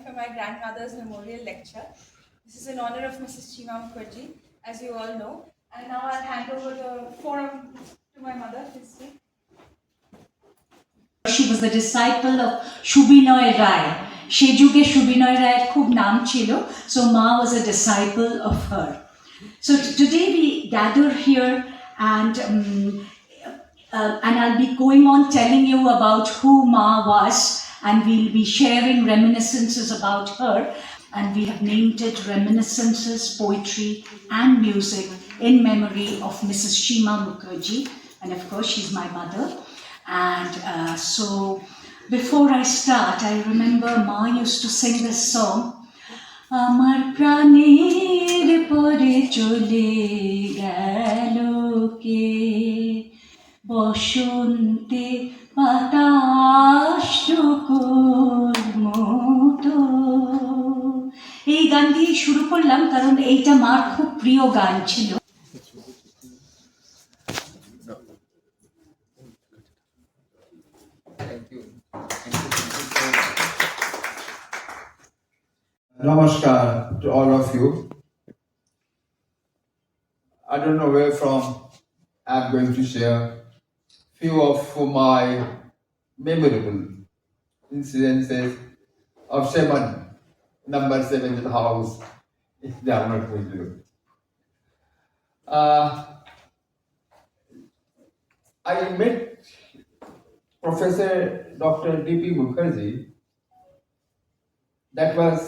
for my grandmother's memorial lecture. This is in honor of Mrs. Sima Mukherjee, as you all know. And now I'll hand over the forum to my mother. Please speak. She was the disciple of Shubinoy Rai. Shejuge Shubinoy Rai khub naam chilo, so Ma was a disciple of her. So today we gather here and I'll be going on telling you about who Ma was, and we'll be sharing reminiscences about her. And we have named it Reminiscences, Poetry and Music in memory of Mrs. Sima Mukherjee. And of course, she's my mother. And so before I start, I remember Ma used to sing this song. Amar praner pore chole gelo ke বসন্তে বাতাস টুকুর মতো। এই গান দিয়ে শুরু করলাম কারণ এইটা মার খুব প্রিয় গান ছিল। Namaskar to all of you. I don't know where from I'm going to share few of my memorable incidences of number 7 house in Dharmat Punjab. I met Professor Dr. D.P. Mukherjee. That was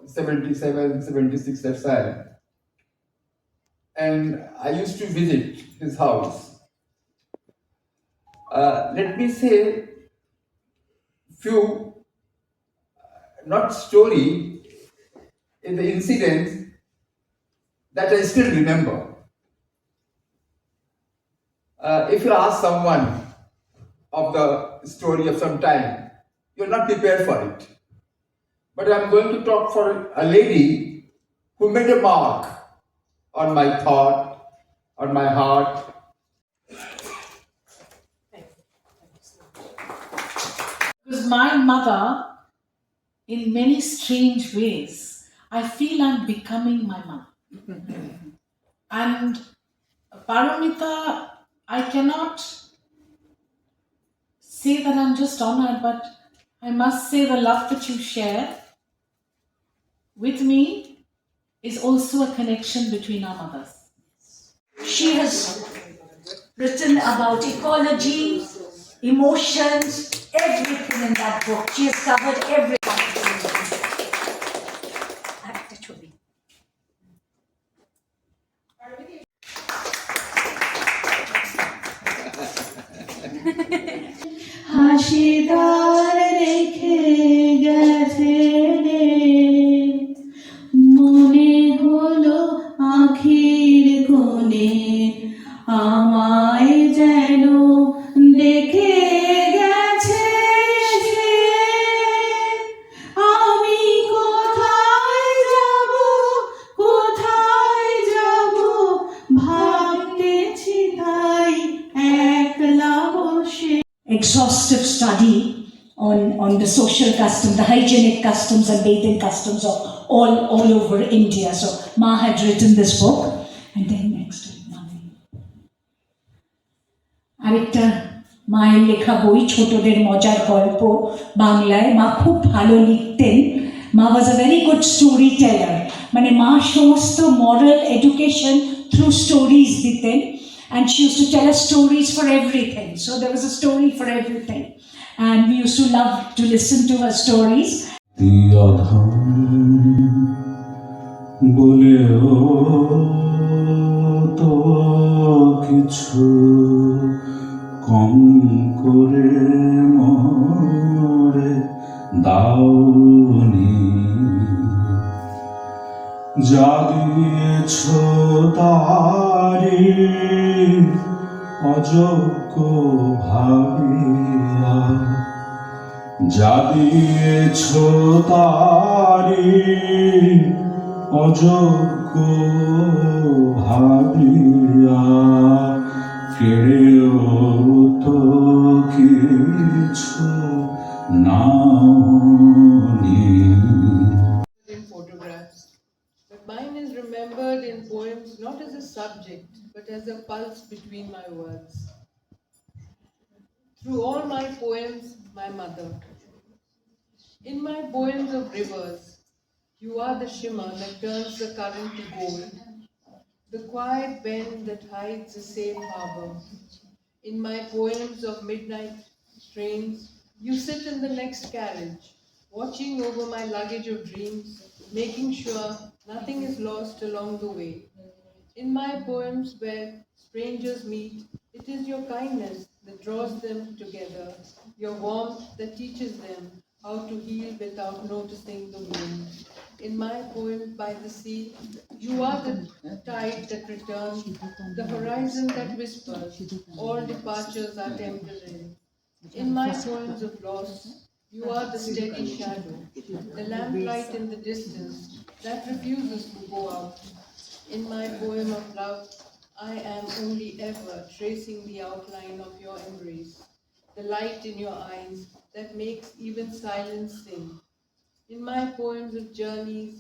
77, 76 that time. And I used to visit his house. Let me say few, not story, in the incidents that I still remember. If you ask someone of the story of some time, you're not prepared for it. But I'm going to talk for a lady who made a mark on my thought, on my heart. Because my mother, in many strange ways, I feel I'm becoming my mother. And Paramita, I cannot say that I'm just honored, but I must say the love that you share with me is also a connection between our mothers. She has written about ecology, emotions, everything in that book. She has covered everything. হাসিদার রেখে গেছে রে মনে হলো আখির কোণে আমায় যেন দেখে গেছে সে আমি কোথায় যাব ভাবতেছি তাই একলা বসে exhaustive study on the social customs, the hygienic customs and bathing customs of all over India. So Ma had written this book, and then next আরেকটা মায়ের লেখা বই ছোটদের মজার গল্প বাংলায়। মা খুব ভালো লিখতেন। Ma was a very good storyteller, মানে মা সমস্ত মরাল এডুকেশন থ্রু স্টোরিজ দিতেন। And she used to tell us stories for everything. So there was a story for everything. And we used to love to listen to her stories. যা দিয়েছ তারি অযোগ্য ভাবিয়া, যা দিয়েছ তারি অযোগ্য ভাবিয়া, কেড়েও তো কিছু নাওনি। subject, but as a pulse between my words. Through all my poems, my mother. In my poems of rivers, you are the shimmer that turns the current to gold, the quiet bend that hides a safe harbor. In my poems of midnight trains, you sit in the next carriage, watching over my luggage of dreams, making sure nothing is lost along the way. In my poems where strangers meet, it is your kindness that draws them together, your warmth that teaches them how to heal without noticing the wound. In my poem by the sea, you are the tide that returns, the horizon that whispers, all departures are temporary. In my poems of loss, you are the steady shadow, the lamplight in the distance that refuses to go out. In my poem of love, I am only ever tracing the outline of your embrace, the light in your eyes that makes even silence sing. In my poems of journeys,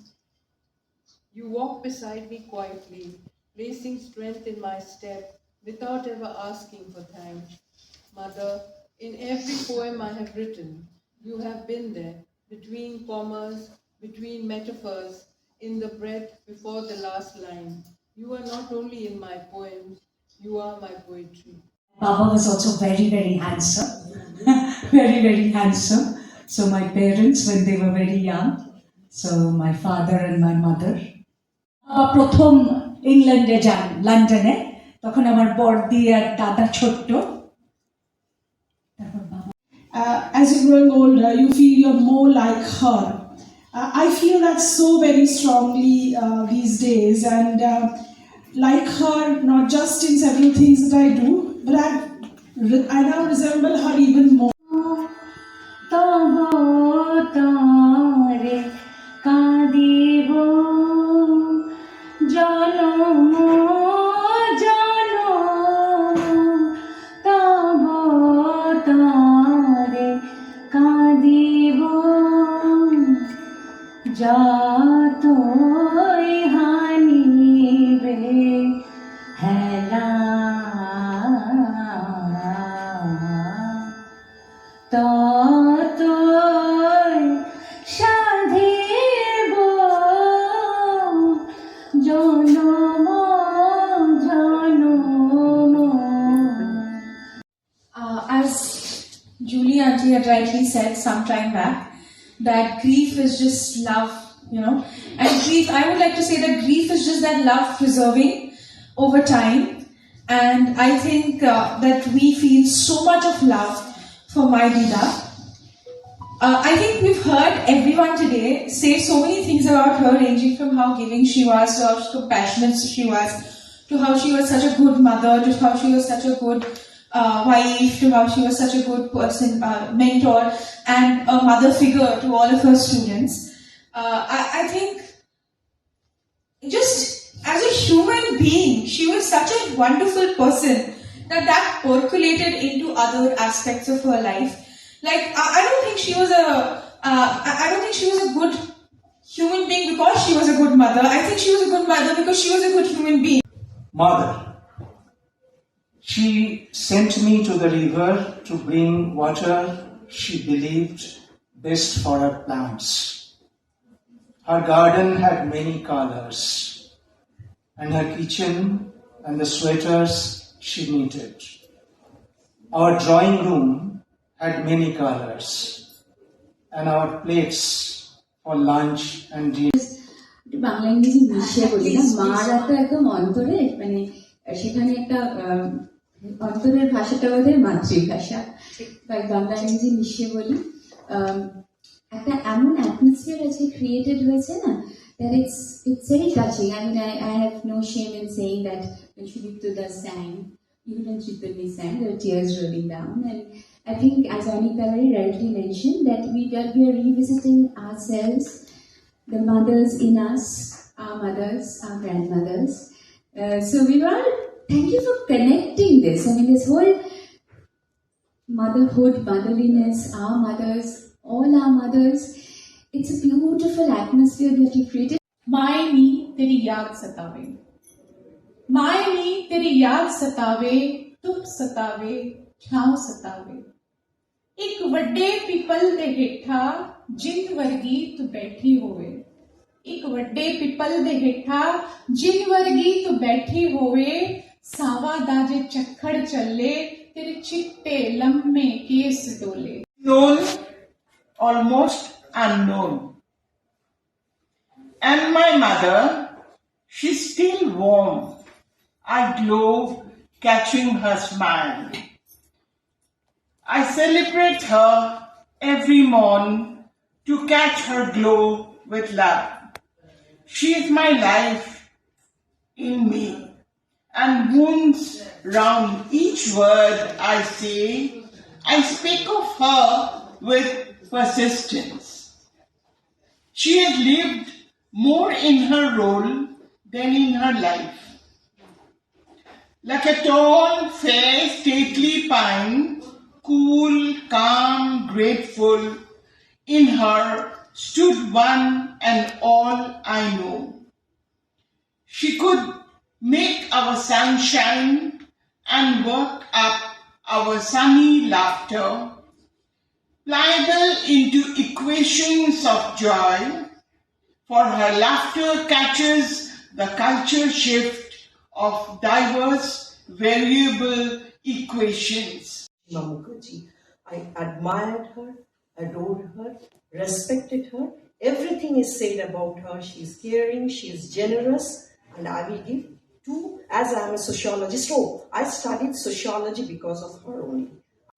you walk beside me quietly, placing strength in my step without ever asking for thanks. Mother, in every poem I have written, you have been there, between commas, between metaphors, in the breath before the last line. You are not only in my poems, you are my poetry. Baba was also very, very handsome. Very, very handsome. So my parents, when they were very young, so my father and my mother. প্রথম ইংল্যান্ডে যান লন্ডনে, তখন আমার বড়দি আর দাদা ছোট্ট। As you're growing older, you feel you're more like her. I feel that so very strongly these days, and like her, not just in several things that I do, but I now resemble her even more. As Julie auntie had rightly said some time back, that grief is just love, and grief, I would like to say that grief is just that love preserving over time, and I think that we feel so much of love for my Dida. I think we've heard everyone today say so many things about her, ranging from how giving she was, to how compassionate she was, to how she was such a good mother, to how she was such a good wife, to how she was such a good person, mentor, and a mother figure to all of her students. I think just as a human being, she was such a wonderful person that percolated into other aspects of her life. Like, I don't think she was a good human being because she was a good mother. I think she was a good mother because she was a good human being. Mother. She sent me to the river to bring water she believed best for her plants. Her garden had many colors, and her kitchen and the sweaters she knitted. Our drawing room had many colors, and our plates for lunch and dinner. Bangla ইংরেজি মিশিয়ে বলি না, মারা তো একদম অন্তরে, মানে সেখানে একটা অন্তরের ভাষাটা বোধহয় মাতৃভাষা, বাংলা ইংরেজি মিশিয়ে বলি। একটা এমন অ্যাটমসফিয়ার আছে ক্রিয়েটেড হয়েছে না, that it's very touching. I mean, I have no shame in saying that when Sudipto sang, even when Sreetanwi sang, there were tears rolling down. And I think, as Aneek rightly mentioned, that we are revisiting ourselves, the mothers in us, our mothers, our grandmothers. So we were, thank you for connecting this. I mean, this whole motherhood, motherliness, our mothers, all our mothers, it's a beautiful atmosphere that you created. Mayani तेरी याद सतावे, माए नी तेरी याद सतावे, धुप सतावे, छांव सतावे। एक वड्डे पिपल दे हेठा जिन वर्गी तू बैठी होवे। एक वड्डे पिपल दे हेठा जिन वर्गी तू बैठी होवे। सावा दाजे चक्खड़ चले, तेरे चिट्टे लम्मे केस डोले। Known, almost unknown. And my mother, she's still warm. I glow catching her smile. I celebrate her every morn to catch her glow with love. She is my life in me, and wounds round each word I say. I speak of her with persistence. She has lived more in her role than in her life. Like a tall, fair, stately pine, cool, calm, grateful, in her stood one and all I know. She could make our sunshine and work up our sunny laughter, pliable into equations of joy, for her laughter catches the culture shift of diverse, variable equations. Sima Mukherjee. I admired her, adored her, respected her. Everything is said about her. She is caring, she is generous, and I will give two, as I am a sociologist. Oh, I studied sociology because of her only.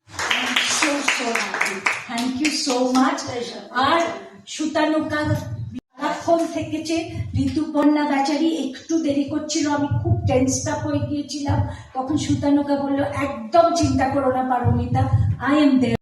I'm so happy. Thank you so much. R Sutanuka সারাক্ষণ থেকেছে। ঋতুপর্ণা বেচারি একটু দেরি করছিল, আমি খুব tensed up হয়ে গিয়েছিলাম। তখন Sutanuka বলল, একদম চিন্তা করো না পারমিতা, I am there.